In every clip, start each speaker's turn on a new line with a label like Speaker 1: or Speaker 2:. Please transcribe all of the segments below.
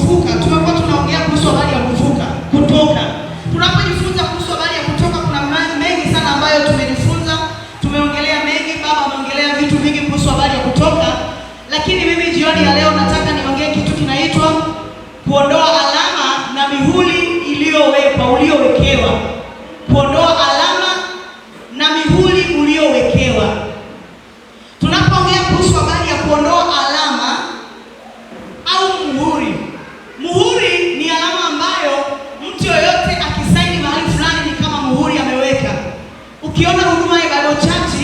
Speaker 1: kufufuka. Tumekuwa tunaongea kuhusu habari ya kufufuka, kutoka. Tunapojifunza kuhusu habari ya kutoka, kuna mengi sana ambayo tumejifunza. Tumeongelea mengi, baba ameongelea vitu vingi kuhusu habari ya kutoka. Lakini mimi jioni ya leo nataka niongee kitu kinaitwa kuondoa alama na mihuri uliowekewa. Kuondoa alama na mihuri uliowekewa. Tunapoongea kuhusu habari ya kuondoa alama au muhuri. Muhuri ni alama ambayo mtu yoyote akisaini mahali fulani ni kama muhuri ameweka. Ukiona huduma ya Bible Church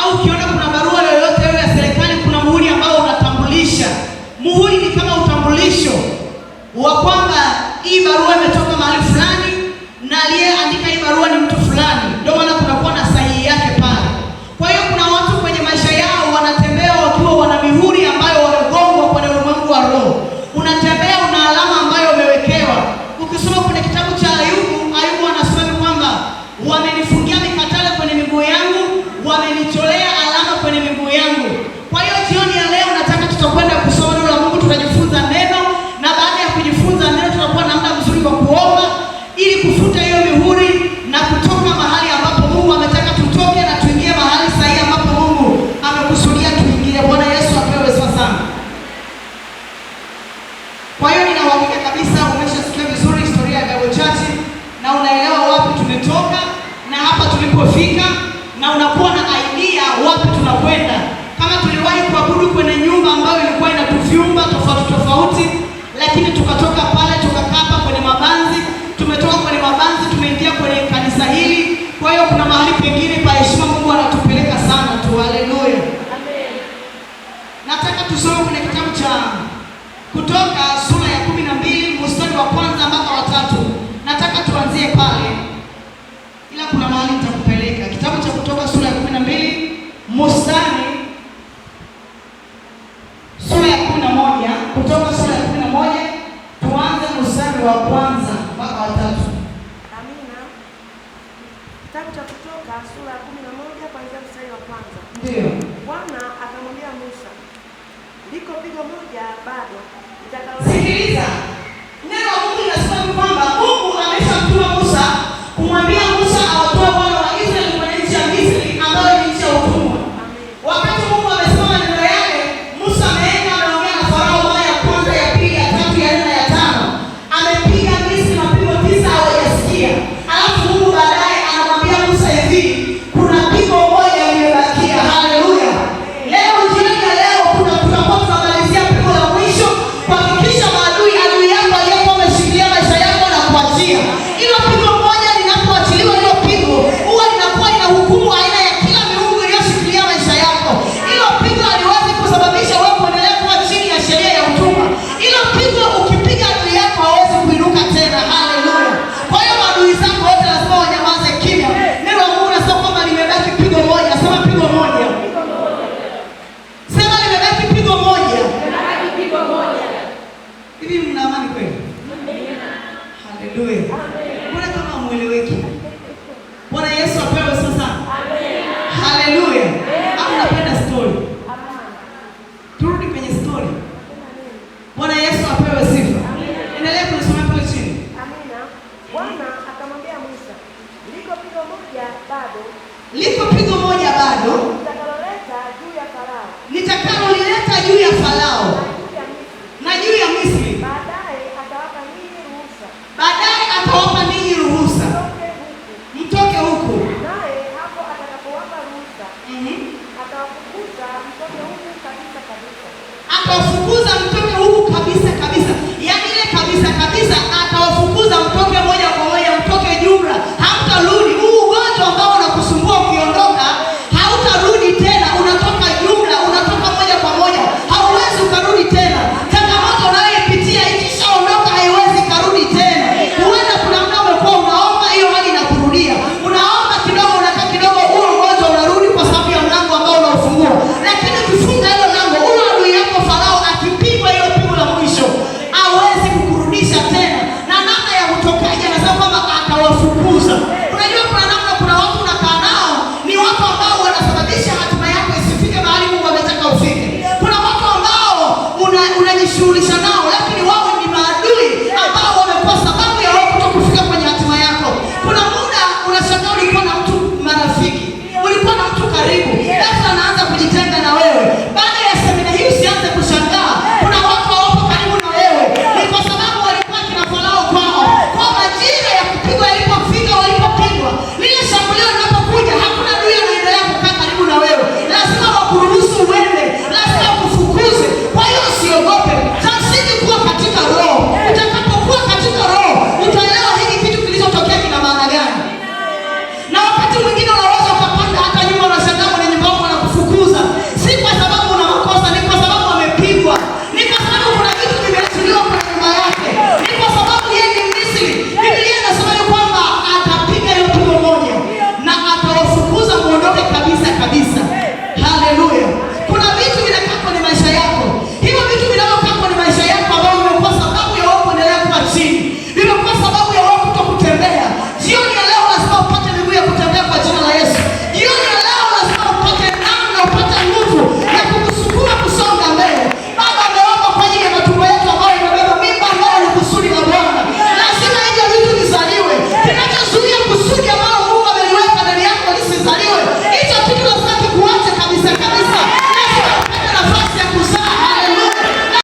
Speaker 1: au ukiona kuna barua yoyote ya serikali, kuna muhuri ambao unatambulisha. Muhuri ni kama utambulisho wa kwamba hii barua imetoka mahali fulani na aliyeandika hii barua ni mtu fulani. Ndio maana kunakuwa na sahihi yake pale. Kwa hiyo kuna watu kwenye maisha yao wanatembea wakiwa wana mihuri ambayo wamegongwa kwenye ulimwengu wa roho. Unatembea una alama ambayo umewekewa. Ukisoma kwenye kitabu cha Ayubu anasema kwamba wamenifungia mikatale kwenye miguu yangu, wamenitolea alama kwenye miguu yangu. Kwa hiyo jioni ya leo nataka tutakwenda kusoma neno la Mungu, tutajifunza neno, na baada ya kujifunza neno tutakuwa na muda mzuri wa kuomba ili kufuta hiyo mihuri na kutoka mahali ambapo Mungu ametaka tutoke na tuingie mahali sahihi ambapo Mungu amekusudia tuingie. Bwana Yesu apewe sifa sana. Kwa hiyo nina uhakika kabisa umeshasikia vizuri historia ya Bible Church na unaelewa wapi tumetoka na hapa tulipofika, na unakuwa na idea wapi tunakwenda. Kama tuliwahi kuabudu kwenye nyumba ambayo ilikuwa ina vyumba tofauti, lakini tukatoka pale tukakaa hapa kwenye mabanzi, tumetoka kwenye mabanzi tumeingia kwenye kanisa hili. Kwa hiyo kuna mahali pengine pa heshima Mungu anatupeleka sana tu. Haleluya. Amen. Nataka tusome kwenye kitabu cha Kutoka sura ya 12 mstari wa kwanza mpaka wa 3. Nataka tuanzie pale, ila kuna mahali nitakupeleka. Kitabu cha Kutoka sura ya 12 mstari sura ya 11. Kutoka sura ya 11 tuanze mstari wa kwanza mpaka wa 3.
Speaker 2: Amina. Kitabu cha Kutoka sura ya 11 kuanzia mstari wa kwanza.
Speaker 1: Ndio.
Speaker 2: Bwana akamwambia Musa, liko pigo moja bado litakalo.
Speaker 1: Sikiliza. Neno la Mungu linasema kwamba Mungu ameshamtuma Musa kumwambia Musa awatoe wana wa Israeli kwenye nchi ya Misri ambayo ni nchi ya utumwa. Wakati Mungu amesema maneno yale, Musa ameenda ameongea na Farao mara ya kwanza, ya pili, ya tatu, ya nne, ya tano. Amepiga Misri mapigo 9 hawajasikia. Alafu Mungu baadaye anamwambia Musa hivi, kuna pigo moja limebakia. Haleluya. Leo jioni ya leo tutakuwa tunamalizia pigo la mwisho, kuhakikisha adui yako aliyekuwa ameshikilia maisha yako na kuachia. Hilo pigo moja linapoachiliwa, hilo pigo huwa linakuwa ina hukumu aina ya kila miungu iliyoshikilia maisha yako. Hilo pigo haliwezi kusababisha wewe kuendelea kuwa chini ya sheria ya utumwa. Hilo pigo ukipiga adui yako hawezi kuinuka tena. Haleluya. Kwa hiyo adui zako wote lazima wanyamaze kimya. Neno la Mungu linasema kwamba limebaki pigo moja. Sema pigo moja. Sema limebaki pigo moja.
Speaker 2: Limebaki pigo moja.
Speaker 1: Hivi mna amani kweli?
Speaker 2: Amina.
Speaker 1: Haleluya.
Speaker 2: Amen.
Speaker 1: Mbona kama hamueleweki? Bwana Yesu apewe sasa.
Speaker 2: Amen.
Speaker 1: Haleluya. Au napenda story?
Speaker 2: Amina.
Speaker 1: Turudi kwenye story. Bwana Yesu apewe sifa. Endelea kusoma pale chini.
Speaker 2: Amina. Bwana akamwambia Musa, liko pigo moja bado
Speaker 1: Liko pigo moja bado
Speaker 2: litakaloleta juu ya Farao
Speaker 1: nitakalolileta juu ya Farao
Speaker 2: na juu ya Misri.
Speaker 1: na juu ya Misri.
Speaker 2: Baadaye atawapa ninyi ruhusa
Speaker 1: mtoke huku.
Speaker 2: Naye hapo atakapowapa ruhusa, atawafukuza mtoke huku kabisa.
Speaker 1: Atawafukuza